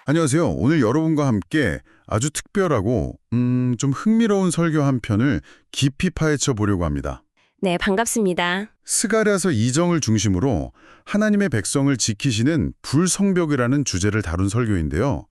안녕하세요. 오늘 여러분과 함께 아주 특별하고 좀 흥미로운 설교 한 편을 깊이 파헤쳐 보려고 합니다. 네, 반갑습니다. 스가랴서 2장을 중심으로 하나님의 백성을 지키시는 불성벽이라는 주제를 다룬 설교인데요.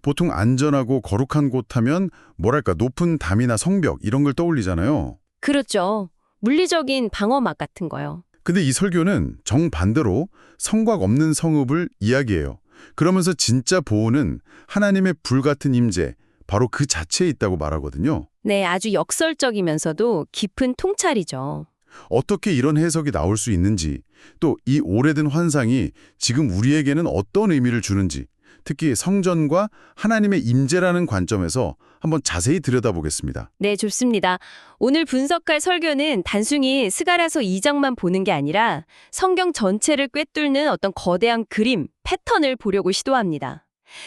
보통 안전하고 거룩한 곳 하면 뭐랄까 높은 담이나 성벽 이런 걸 떠올리잖아요. 그렇죠. 물리적인 방어막 같은 거요. 근데 이 설교는 정반대로 성곽 없는 성읍을 이야기해요. 그러면서 진짜 보호는 하나님의 불같은 임재, 바로 그 자체에 있다고 말하거든요. 네, 아주 역설적이면서도 깊은 통찰이죠. 어떻게 이런 해석이 나올 수 있는지, 또 이 오래된 환상이 지금 우리에게는 어떤 의미를 주는지, 특히 성전과 하나님의 임재라는 관점에서 한번 자세히 들여다보겠습니다. 네, 좋습니다. 오늘 분석할 설교는 단순히 스가랴서 2장만 보는 게 아니라 성경 전체를 꿰뚫는 어떤 거대한 그림, 패턴을 보려고 시도합니다.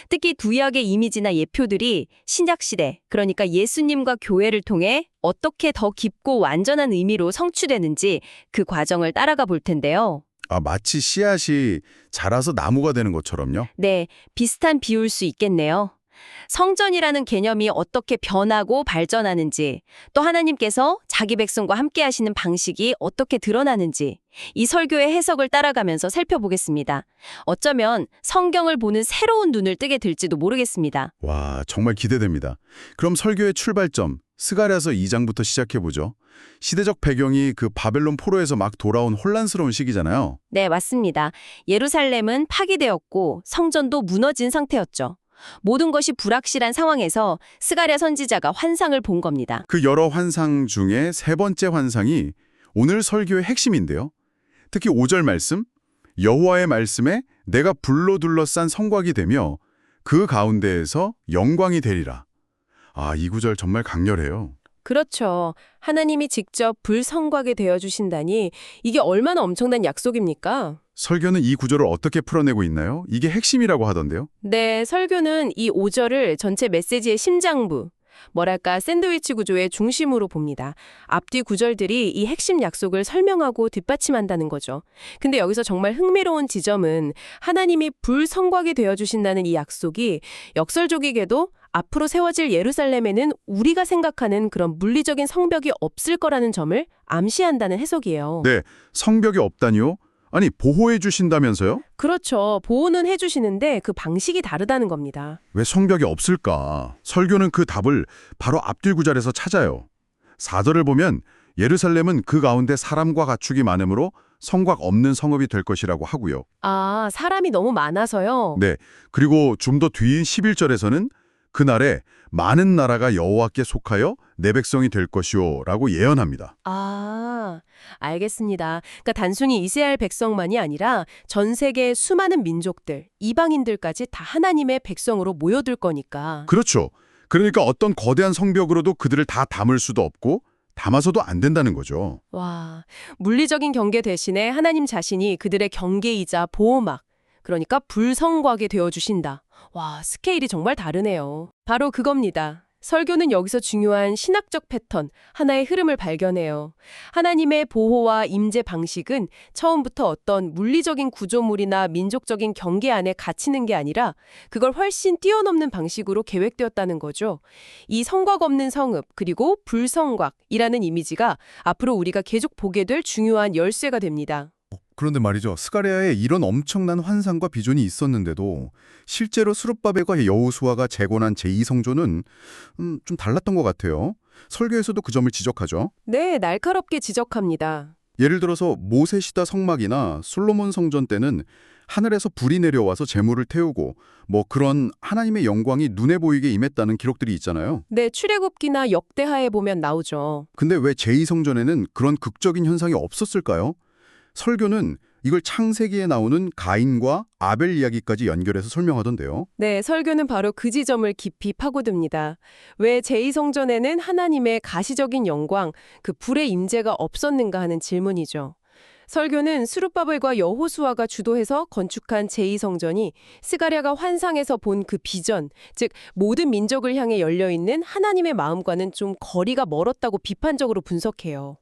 특히 구약의 이미지나 예표들이 신약시대, 그러니까 예수님과 교회를 통해 어떻게 더 깊고 완전한 의미로 성취되는지 그 과정을 따라가 볼 텐데요. 마치 씨앗이 자라서 나무가 되는 것처럼요. 네, 비슷한 비유일 수 있겠네요. 성전이라는 개념이 어떻게 변하고 발전하는지, 또 하나님께서 자기 백성과 함께 하시는 방식이 어떻게 드러나는지, 이 설교의 해석을 따라가면서 살펴보겠습니다. 어쩌면 성경을 보는 새로운 눈을 뜨게 될지도 모르겠습니다. 와, 정말 기대됩니다. 그럼 설교의 출발점, 스가랴서 2장부터 시작해보죠. 시대적 배경이 그 바벨론 포로에서 막 돌아온 혼란스러운 시기잖아요. 네, 맞습니다. 예루살렘은 파기되었고 성전도 무너진 상태였죠. 모든 것이 불확실한 상황에서 스가랴 선지자가 환상을 본 겁니다. 그 여러 환상 중에 세 번째 환상이 오늘 설교의 핵심인데요. 특히 5절 말씀, 여호와의 말씀에 내가 불로 둘러싼 성곽이 되며 그 가운데에서 영광이 되리라. 이 구절 정말 강렬해요. 그렇죠. 하나님이 직접 불성곽이 되어주신다니 이게 얼마나 엄청난 약속입니까? 설교는 이 구절을 어떻게 풀어내고 있나요? 이게 핵심이라고 하던데요. 네, 설교는 이 5절을 전체 메시지의 심장부, 뭐랄까 샌드위치 구조의 중심으로 봅니다. 앞뒤 구절들이 이 핵심 약속을 설명하고 뒷받침한다는 거죠. 근데 여기서 정말 흥미로운 지점은 하나님이 불성곽이 되어주신다는 이 약속이 역설적이게도 앞으로 세워질 예루살렘에는 우리가 생각하는 그런 물리적인 성벽이 없을 거라는 점을 암시한다는 해석이에요. 네, 성벽이 없다니요? 아니, 보호해 주신다면서요? 그렇죠. 보호는 해주시는데 그 방식이 다르다는 겁니다. 왜 성벽이 없을까? 설교는 그 답을 바로 앞뒤 구절에서 찾아요. 4절을 보면 예루살렘은 그 가운데 사람과 가축이 많으므로 성곽 없는 성읍이 될 것이라고 하고요. 아, 사람이 너무 많아서요? 네, 그리고 좀 더 뒤인 11절에서는 그날에 많은 나라가 여호와께 속하여 내 백성이 될 것이요 라고 예언합니다. 아, 알겠습니다. 그러니까 단순히 이스라엘 백성만이 아니라 전 세계의 수많은 민족들, 이방인들까지 다 하나님의 백성으로 모여들 거니까. 그렇죠. 그러니까 어떤 거대한 성벽으로도 그들을 다 담을 수도 없고 담아서도 안 된다는 거죠. 와, 물리적인 경계 대신에 하나님 자신이 그들의 경계이자 보호막, 그러니까 불성곽이 되어주신다. 와, 스케일이 정말 다르네요. 바로 그겁니다. 설교는 여기서 중요한 신학적 패턴, 하나의 흐름을 발견해요. 하나님의 보호와 임재 방식은 처음부터 어떤 물리적인 구조물이나 민족적인 경계 안에 갇히는 게 아니라 그걸 훨씬 뛰어넘는 방식으로 계획되었다는 거죠. 이 성곽 없는 성읍, 그리고 불성곽이라는 이미지가 앞으로 우리가 계속 보게 될 중요한 열쇠가 됩니다. 그런데 말이죠. 스가랴에 이런 엄청난 환상과 비전이 있었는데도 실제로 스룹바벨과 여호수아가 재건한 제2성전은 좀 달랐던 것 같아요. 설교에서도 그 점을 지적하죠. 네, 날카롭게 지적합니다. 예를 들어서 모세 시대 성막이나 솔로몬 성전 때는 하늘에서 불이 내려와서 제물을 태우고 그런 하나님의 영광이 눈에 보이게 임했다는 기록들이 있잖아요. 네, 출애굽기나 역대하에 보면 나오죠. 근데 왜 제2성전에는 그런 극적인 현상이 없었을까요? 설교는 이걸 창세기에 나오는 가인과 아벨 이야기까지 연결해서 설명하던데요. 네, 설교는 바로 그 지점을 깊이 파고듭니다. 왜 제2성전에는 하나님의 가시적인 영광, 그 불의 임재가 없었는가 하는 질문이죠. 설교는 스룹바벨과 여호수아가 주도해서 건축한 제2성전이 스가랴가 환상에서 본 그 비전, 즉 모든 민족을 향해 열려있는 하나님의 마음과는 좀 거리가 멀었다고 비판적으로 분석해요.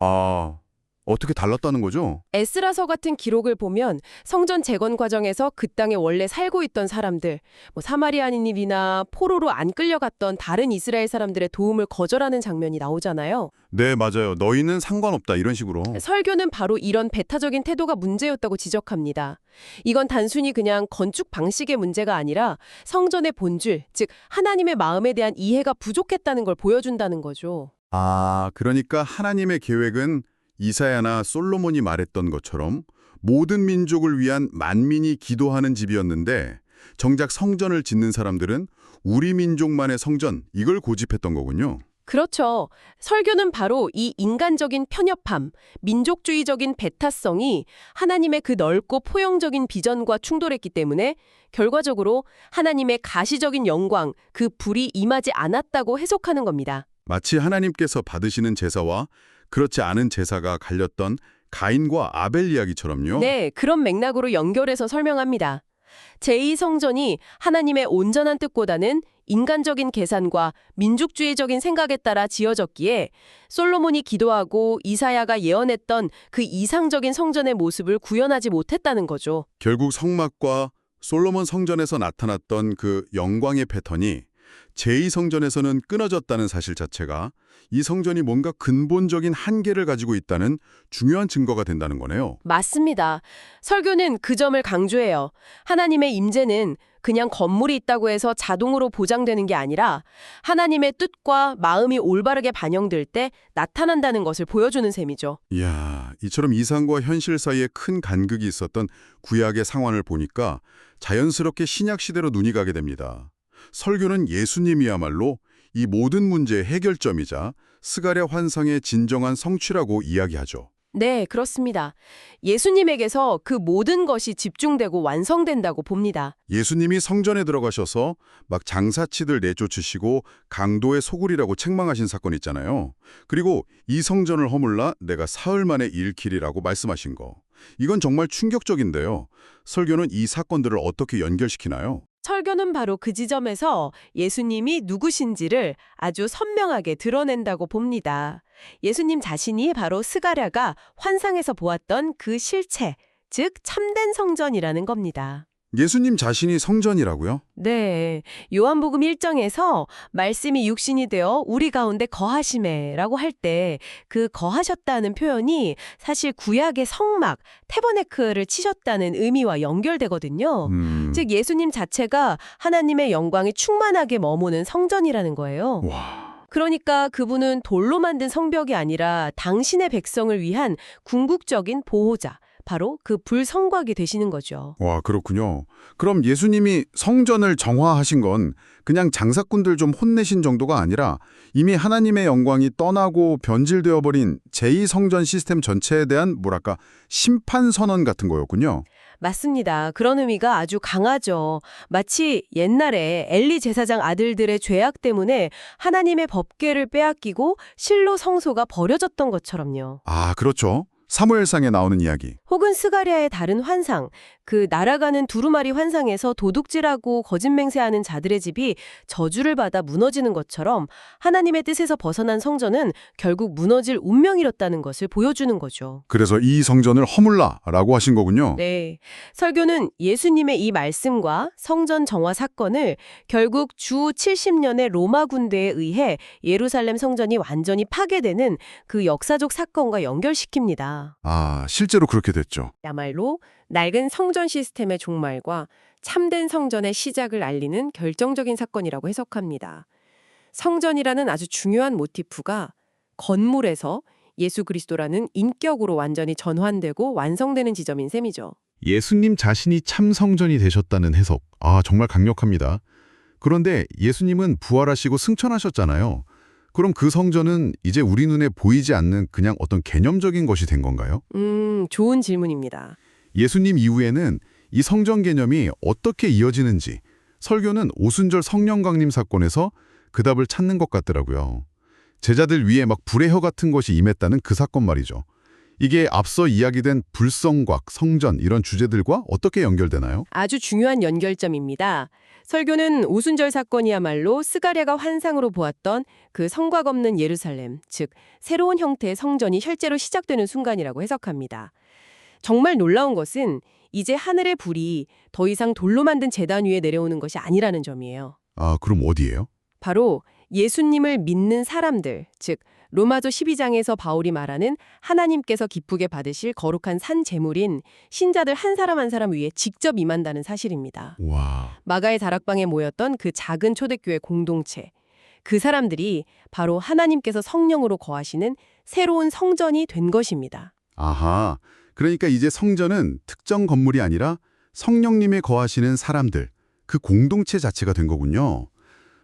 어떻게 달랐다는 거죠? 에스라서 같은 기록을 보면 성전 재건 과정에서 그 땅에 원래 살고 있던 사람들, 사마리아인이나 포로로 안 끌려갔던 다른 이스라엘 사람들의 도움을 거절하는 장면이 나오잖아요. 네, 맞아요. 너희는 상관없다 이런 식으로. 설교는 바로 이런 배타적인 태도가 문제였다고 지적합니다. 이건 단순히 그냥 건축 방식의 문제가 아니라 성전의 본질, 즉 하나님의 마음에 대한 이해가 부족했다는 걸 보여준다는 거죠. 아, 그러니까 하나님의 계획은 이사야나 솔로몬이 말했던 것처럼 모든 민족을 위한 만민이 기도하는 집이었는데 정작 성전을 짓는 사람들은 우리 민족만의 성전, 이걸 고집했던 거군요. 그렇죠. 설교는 바로 이 인간적인 편협함, 민족주의적인 배타성이 하나님의 그 넓고 포용적인 비전과 충돌했기 때문에 결과적으로 하나님의 가시적인 영광, 그 불이 임하지 않았다고 해석하는 겁니다. 마치 하나님께서 받으시는 제사와 그렇지 않은 제사가 갈렸던 가인과 아벨 이야기처럼요. 네, 그런 맥락으로 연결해서 설명합니다. 제2성전이 하나님의 온전한 뜻보다는 인간적인 계산과 민족주의적인 생각에 따라 지어졌기에 솔로몬이 기도하고 이사야가 예언했던 그 이상적인 성전의 모습을 구현하지 못했다는 거죠. 결국 성막과 솔로몬 성전에서 나타났던 그 영광의 패턴이 제2성전에서는 끊어졌다는 사실 자체가 이 성전이 뭔가 근본적인 한계를 가지고 있다는 중요한 증거가 된다는 거네요. 맞습니다. 설교는 그 점을 강조해요. 하나님의 임재는 그냥 건물이 있다고 해서 자동으로 보장되는 게 아니라 하나님의 뜻과 마음이 올바르게 반영될 때 나타난다는 것을 보여주는 셈이죠. 이야, 이처럼 이상과 현실 사이에 큰 간극이 있었던 구약의 상황을 보니까 자연스럽게 신약 시대로 눈이 가게 됩니다. 설교는 예수님이야말로 이 모든 문제의 해결점이자 스가랴 환상의 진정한 성취라고 이야기하죠. 네, 그렇습니다. 예수님에게서 그 모든 것이 집중되고 완성된다고 봅니다. 예수님이 성전에 들어가셔서 막 장사치들 내쫓으시고 강도의 소굴이라고 책망하신 사건 있잖아요. 그리고 이 성전을 허물라 내가 사흘 만에 일으키리라고 말씀하신 거. 이건 정말 충격적인데요. 설교는 이 사건들을 어떻게 연결시키나요? 설교는 바로 그 지점에서 예수님이 누구신지를 아주 선명하게 드러낸다고 봅니다. 예수님 자신이 바로 스가랴가 환상에서 보았던 그 실체, 즉 참된 성전이라는 겁니다. 예수님 자신이 성전이라고요? 네, 요한복음 1장에서 말씀이 육신이 되어 우리 가운데 거하시매라고 할 때 그 거하셨다는 표현이 사실 구약의 성막, 태버네클을 치셨다는 의미와 연결되거든요. 즉 예수님 자체가 하나님의 영광이 충만하게 머무는 성전이라는 거예요. 와, 그러니까 그분은 돌로 만든 성벽이 아니라 당신의 백성을 위한 궁극적인 보호자, 바로 그 불성곽이 되시는 거죠. 와, 그렇군요. 그럼 예수님이 성전을 정화하신 건 그냥 장사꾼들 좀 혼내신 정도가 아니라 이미 하나님의 영광이 떠나고 변질되어 버린 제2성전 시스템 전체에 대한 뭐랄까 심판 선언 같은 거였군요. 맞습니다. 그런 의미가 아주 강하죠. 마치 옛날에 엘리 제사장 아들들의 죄악 때문에 하나님의 법궤를 빼앗기고 실로 성소가 버려졌던 것처럼요. 아, 그렇죠. 사무엘상에 나오는 이야기. 혹은 스가랴의 다른 환상, 그 날아가는 두루마리 환상에서 도둑질하고 거짓맹세하는 자들의 집이 저주를 받아 무너지는 것처럼 하나님의 뜻에서 벗어난 성전은 결국 무너질 운명이었다는 것을 보여주는 거죠. 그래서 이 성전을 허물라라고 하신 거군요. 네, 설교는 예수님의 이 말씀과 성전 정화 사건을 결국 주 70년의 로마 군대에 의해 예루살렘 성전이 완전히 파괴되는 그 역사적 사건과 연결시킵니다. 아, 실제로 그렇게 됐죠. 야말로 낡은 성전 시스템의 종말과 참된 성전의 시작을 알리는 결정적인 사건이라고 해석합니다. 성전이라는 아주 중요한 모티프가 건물에서 예수 그리스도라는 인격으로 완전히 전환되고 완성되는 지점인 셈이죠. 예수님 자신이 참 성전이 되셨다는 해석. 아, 정말 강력합니다. 그런데 예수님은 부활하시고 승천하셨잖아요. 그럼 그 성전은 이제 우리 눈에 보이지 않는 그냥 어떤 개념적인 것이 된 건가요? 좋은 질문입니다. 예수님 이후에는 이 성전 개념이 어떻게 이어지는지 설교는 오순절 성령 강림 사건에서 그 답을 찾는 것 같더라고요. 제자들 위에 막 불의 혀 같은 것이 임했다는 그 사건 말이죠. 이게 앞서 이야기된 불성곽, 성전 이런 주제들과 어떻게 연결되나요? 아주 중요한 연결점입니다. 설교는 오순절 사건이야말로 스가랴가 환상으로 보았던 그 성곽 없는 예루살렘, 즉 새로운 형태의 성전이 실제로 시작되는 순간이라고 해석합니다. 정말 놀라운 것은 이제 하늘의 불이 더 이상 돌로 만든 제단 위에 내려오는 것이 아니라는 점이에요. 아, 그럼 어디예요? 바로 예수님을 믿는 사람들, 즉 로마서 12장에서 바울이 말하는 하나님께서 기쁘게 받으실 거룩한 산 제물인 신자들 한 사람 한 사람 위에 직접 임한다는 사실입니다. 와, 마가의 다락방에 모였던 그 작은 초대교회 공동체, 그 사람들이 바로 하나님께서 성령으로 거하시는 새로운 성전이 된 것입니다. 아하. 그러니까 이제 성전은 특정 건물이 아니라 성령님이 거하시는 사람들, 그 공동체 자체가 된 거군요.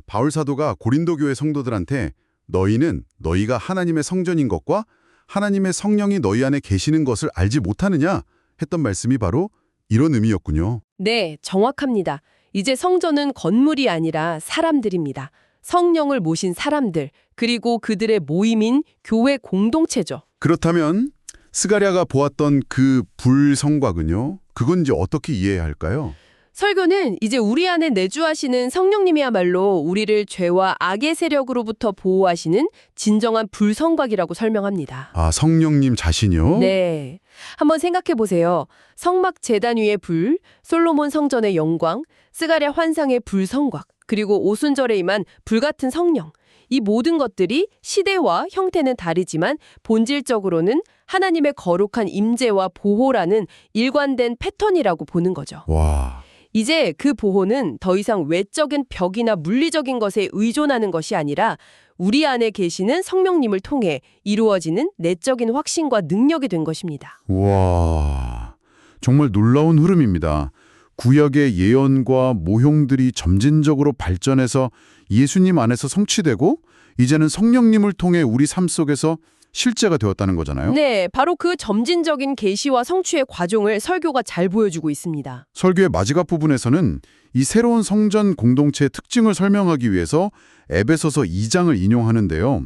바울 사도가 고린도 교회 성도들한테 너희는 너희가 하나님의 성전인 것과 하나님의 성령이 너희 안에 계시는 것을 알지 못하느냐 했던 말씀이 바로 이런 의미였군요. 네, 정확합니다. 이제 성전은 건물이 아니라 사람들입니다. 성령을 모신 사람들, 그리고 그들의 모임인 교회 공동체죠. 그렇다면 스가랴가 보았던 그 불성곽은요? 그건 이제 어떻게 이해해야 할까요? 설교는 이제 우리 안에 내주하시는 성령님이야말로 우리를 죄와 악의 세력으로부터 보호하시는 진정한 불성곽이라고 설명합니다. 아, 성령님 자신이요? 네. 한번 생각해 보세요. 성막 제단 위의 불, 솔로몬 성전의 영광, 스가랴 환상의 불성곽, 그리고 오순절에 임한 불같은 성령. 이 모든 것들이 시대와 형태는 다르지만 본질적으로는 하나님의 거룩한 임재와 보호라는 일관된 패턴이라고 보는 거죠. 와, 이제 그 보호는 더 이상 외적인 벽이나 물리적인 것에 의존하는 것이 아니라 우리 안에 계시는 성령님을 통해 이루어지는 내적인 확신과 능력이 된 것입니다. 와, 정말 놀라운 흐름입니다. 구약의 예언과 모형들이 점진적으로 발전해서 예수님 안에서 성취되고 이제는 성령님을 통해 우리 삶 속에서 실제가 되었다는 거잖아요. 네, 바로 그 점진적인 계시와 성취의 과정을 설교가 잘 보여주고 있습니다. 설교의 마지막 부분에서는 이 새로운 성전 공동체의 특징을 설명하기 위해서 에베소서 2장을 인용하는데요.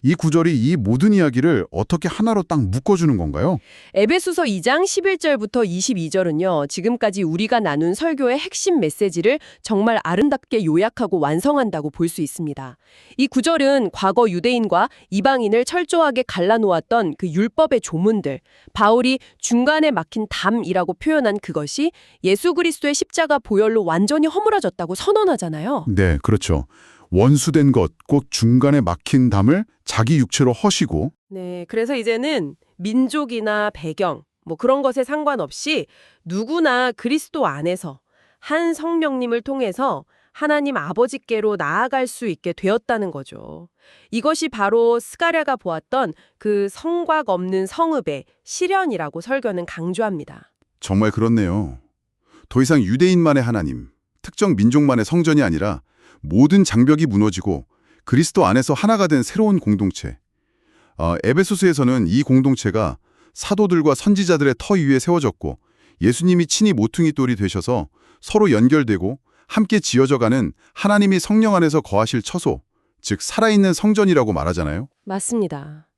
이 구절이 이 모든 이야기를 어떻게 하나로 딱 묶어주는 건가요? 에베소서 2장 11절부터 22절은요. 지금까지 우리가 나눈 설교의 핵심 메시지를 정말 아름답게 요약하고 완성한다고 볼 수 있습니다. 이 구절은 과거 유대인과 이방인을 철저하게 갈라놓았던 그 율법의 조문들, 바울이 중간에 막힌 담이라고 표현한 그것이 예수 그리스도의 십자가 보혈로 완전히 허물어졌다고 선언하잖아요. 네, 그렇죠. 원수된 것, 곧 중간에 막힌 담을 자기 육체로 허시고 네, 그래서 이제는 민족이나 배경, 뭐 그런 것에 상관없이 누구나 그리스도 안에서 한 성령님을 통해서 하나님 아버지께로 나아갈 수 있게 되었다는 거죠. 이것이 바로 스가랴가 보았던 그 성곽 없는 성읍의 실현이라고 설교는 강조합니다. 정말 그렇네요. 더 이상 유대인만의 하나님, 특정 민족만의 성전이 아니라 모든 장벽이 무너지고 그리스도 안에서 하나가 된 새로운 공동체. 에베소서에서는 이 공동체가 사도들과 선지자들의 터 위에 세워졌고 예수님이 친히 모퉁이 돌이 되셔서 서로 연결되고 함께 지어져가는 하나님이 성령 안에서 거하실 처소, 즉 살아있는 성전이라고 말하잖아요. 맞습니다.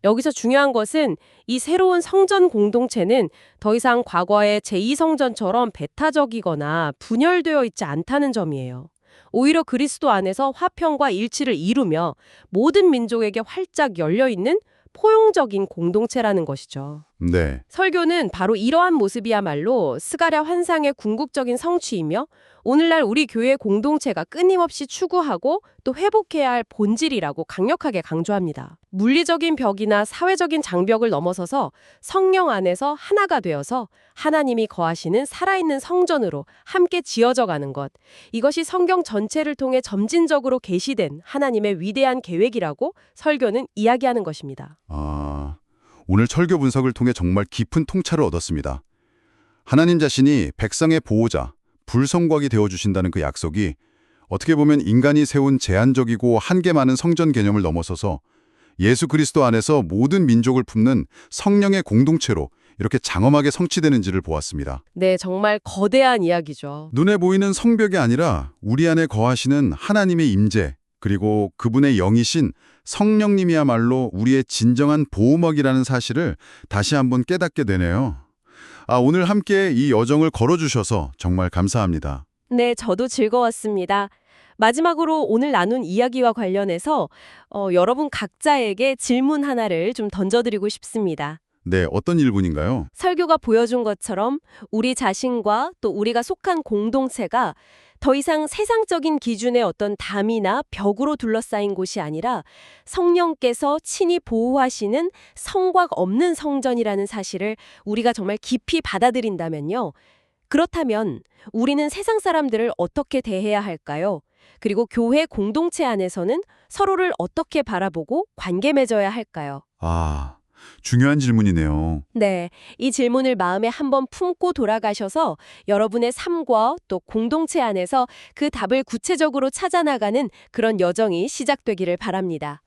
여기서 중요한 것은 이 새로운 성전 공동체는 더 이상 과거의 제2성전처럼 배타적이거나 분열되어 있지 않다는 점이에요. 오히려 그리스도 안에서 화평과 일치를 이루며 모든 민족에게 활짝 열려있는 포용적인 공동체라는 것이죠. 네. 설교는 바로 이러한 모습이야말로 스가랴 환상의 궁극적인 성취이며 오늘날 우리 교회 공동체가 끊임없이 추구하고 또 회복해야 할 본질이라고 강력하게 강조합니다. 물리적인 벽이나 사회적인 장벽을 넘어서서 성령 안에서 하나가 되어서 하나님이 거하시는 살아있는 성전으로 함께 지어져 가는 것. 이것이 성경 전체를 통해 점진적으로 계시된 하나님의 위대한 계획이라고 설교는 이야기하는 것입니다. 오늘 설교 분석을 통해 정말 깊은 통찰을 얻었습니다. 하나님 자신이 백성의 보호자, 불성곽이 되어주신다는 그 약속이 어떻게 보면 인간이 세운 제한적이고 한계 많은 성전 개념을 넘어서서 예수 그리스도 안에서 모든 민족을 품는 성령의 공동체로 이렇게 장엄하게 성취되는지를 보았습니다. 네, 정말 거대한 이야기죠. 눈에 보이는 성벽이 아니라 우리 안에 거하시는 하나님의 임재, 그리고 그분의 영이신 성령님이야말로 우리의 진정한 보호막이라는 사실을 다시 한번 깨닫게 되네요. 오늘 함께 이 여정을 걸어주셔서 정말 감사합니다. 네, 저도 즐거웠습니다. 마지막으로 오늘 나눈 이야기와 관련해서 여러분 각자에게 질문 하나를 좀 던져드리고 싶습니다. 네, 어떤 일분인가요? 설교가 보여준 것처럼 우리 자신과 또 우리가 속한 공동체가 더 이상 세상적인 기준의 어떤 담이나 벽으로 둘러싸인 곳이 아니라 성령께서 친히 보호하시는 성곽 없는 성전이라는 사실을 우리가 정말 깊이 받아들인다면요. 그렇다면 우리는 세상 사람들을 어떻게 대해야 할까요? 그리고 교회 공동체 안에서는 서로를 어떻게 바라보고 관계 맺어야 할까요? 중요한 질문이네요. 네, 이 질문을 마음에 한번 품고 돌아가셔서 여러분의 삶과 또 공동체 안에서 그 답을 구체적으로 찾아나가는 그런 여정이 시작되기를 바랍니다.